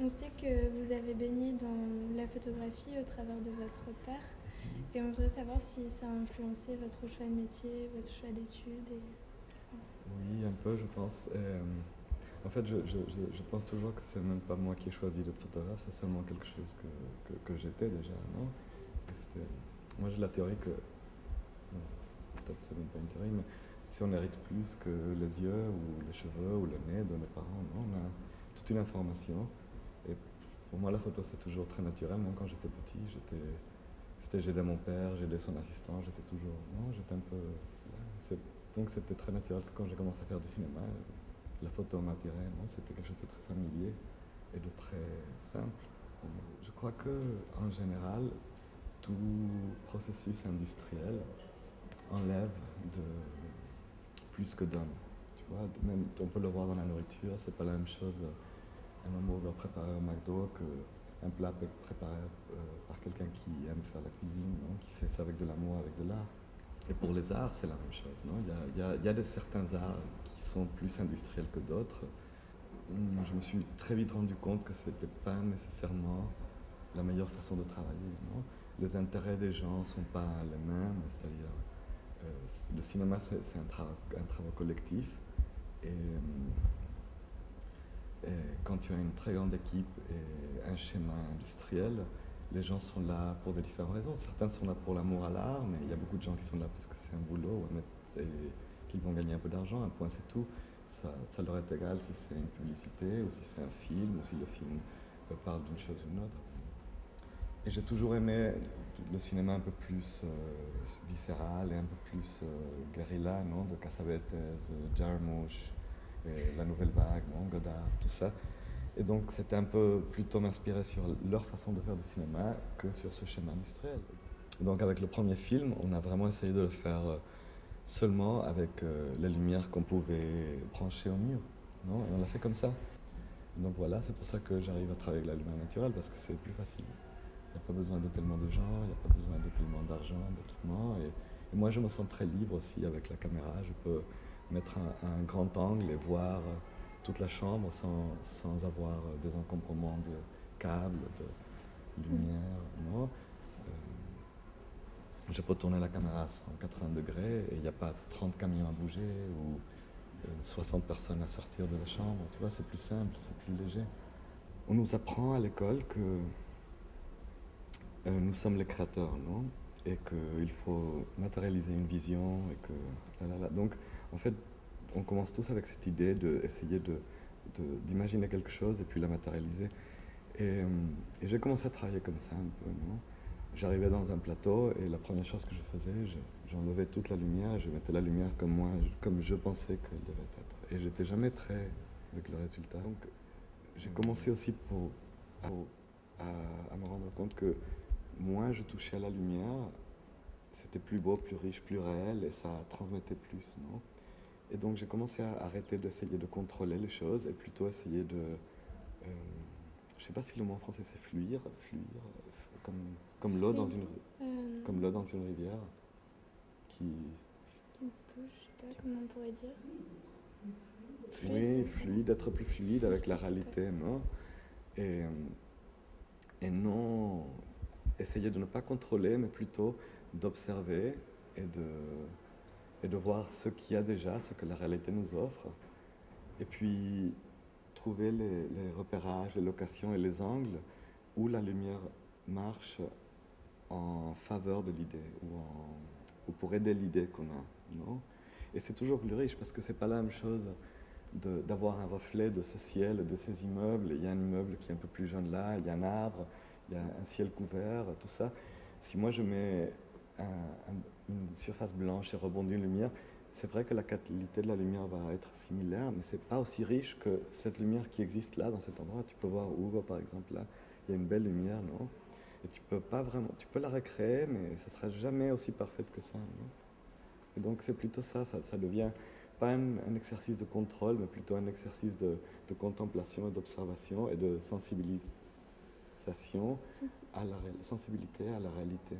On sait que vous avez baigné dans la photographie au travers de votre père et on voudrait savoir si ça a influencé votre choix de métier, votre choix d'études. Oui, un peu, je pense. En fait, je pense toujours que c'est même pas moi qui ai choisi d'être photographe, c'est seulement quelque chose que j'étais déjà, non? Moi, j'ai la théorie que, bon, peut-être c'est même pas une théorie, mais si on hérite plus que les yeux ou les cheveux ou le nez de nos parents, non, on a toute une information. Et pour moi, la photo, c'est toujours très naturel. Même quand j'étais petit, j'aidais mon père, j'aidais son assistant, j'étais toujours, non, j'étais un peu, donc c'était très naturel que quand j'ai commencé à faire du cinéma, la photo m'attirait, non, c'était quelque chose de très familier et de très simple. Je crois que en général, tout processus industriel enlève de plus que donne. Tu vois, même on peut le voir dans la nourriture, c'est pas la même chose un hamburger préparé au McDo qu'un plat préparé par quelqu'un qui aime faire la cuisine, non, qui fait ça avec de l'amour, avec de l'art. Et pour les arts, c'est la même chose. Non, il y a certains arts qui sont plus industriels que d'autres. Je me suis très vite rendu compte que ce n'était pas nécessairement la meilleure façon de travailler. Non, les intérêts des gens ne sont pas les mêmes. C'est-à-dire, le cinéma, c'est un travail collectif. Et, et quand tu as une très grande équipe et un schéma industriel, les gens sont là pour des différentes raisons. Certains sont là pour l'amour à l'art, mais il y a beaucoup de gens qui sont là parce que c'est un boulot et qu'ils vont gagner un peu d'argent, un point c'est tout. Ça leur est égal si c'est une publicité ou si c'est un film ou si le film parle d'une chose ou d'une autre. Et j'ai toujours aimé le cinéma un peu plus viscéral et un peu plus guérilla, non, de Cassavetes, Jarmusch, et la nouvelle vague, non, Godard, tout ça. Et donc c'était un peu plutôt m'inspirer sur leur façon de faire du cinéma que sur ce schéma industriel. Et donc avec le premier film, on a vraiment essayé de le faire seulement avec les lumières qu'on pouvait brancher au mur. Non, et on l'a fait comme ça. Donc voilà, c'est pour ça que j'arrive à travailler avec la lumière naturelle, parce que c'est plus facile. Il n'y a pas besoin de tellement de gens, il n'y a pas besoin de tellement d'argent, d'équipement. Et moi, je me sens très libre aussi avec la caméra. Je peux mettre un grand angle et voir toute la chambre sans avoir des encombrements de câbles, de lumière. Non. Je peux tourner la caméra à 180 degrés et il n'y a pas 30 camions à bouger ou 60 personnes à sortir de la chambre. Tu vois, c'est plus simple, c'est plus léger. On nous apprend à l'école que nous sommes les créateurs, non? Et qu'il faut matérialiser une vision et que... Donc, en fait, on commence tous avec cette idée d'essayer d'imaginer quelque chose et puis la matérialiser. Et, euh, et j'ai commencé à travailler comme ça un peu, non? J'arrivais dans un plateau et la première chose que je faisais, j'enlevais toute la lumière, je mettais la lumière comme moi, comme je pensais qu'elle devait être. Et j'étais jamais très avec le résultat. Donc, j'ai commencé aussi à me rendre compte que moins je touchais à la lumière, c'était plus beau, plus riche, plus réel et ça transmettait plus, non? Et donc j'ai commencé à arrêter d'essayer de contrôler les choses et plutôt essayer je sais pas si le mot en français c'est fluire, comme l'eau dans Fluide. comme l'eau dans une rivière qui, Qui bouge, je sais pas comment on pourrait dire. oui, Fluide. fluide, être plus fluide avec la Je sais pas. réalité, non? Et, et non essayer de ne pas contrôler, mais plutôt d'observer et et de voir ce qu'il y a déjà, ce que la réalité nous offre, et puis trouver les repérages, les locations et les angles où la lumière marche en faveur de l'idée ou pour aider l'idée qu'on a. Non, et c'est toujours plus riche parce que c'est pas la même chose d'avoir un reflet de ce ciel, de ces immeubles. Il y a un immeuble qui est un peu plus jaune là, il y a un arbre, il y a un ciel couvert, tout ça. Si moi je mets une surface blanche et rebondis une lumière, c'est vrai que la qualité de la lumière va être similaire, mais c'est pas aussi riche que cette lumière qui existe là, dans cet endroit. Tu peux voir Hugo par exemple là, il y a une belle lumière, non? Et tu peux pas vraiment, tu peux la recréer, mais ça sera jamais aussi parfaite que ça, non? Et donc c'est plutôt ça devient pas un exercice de contrôle, mais plutôt un exercice de contemplation et d'observation et de sensibilisation Sensible. à sensibilité à la réalité.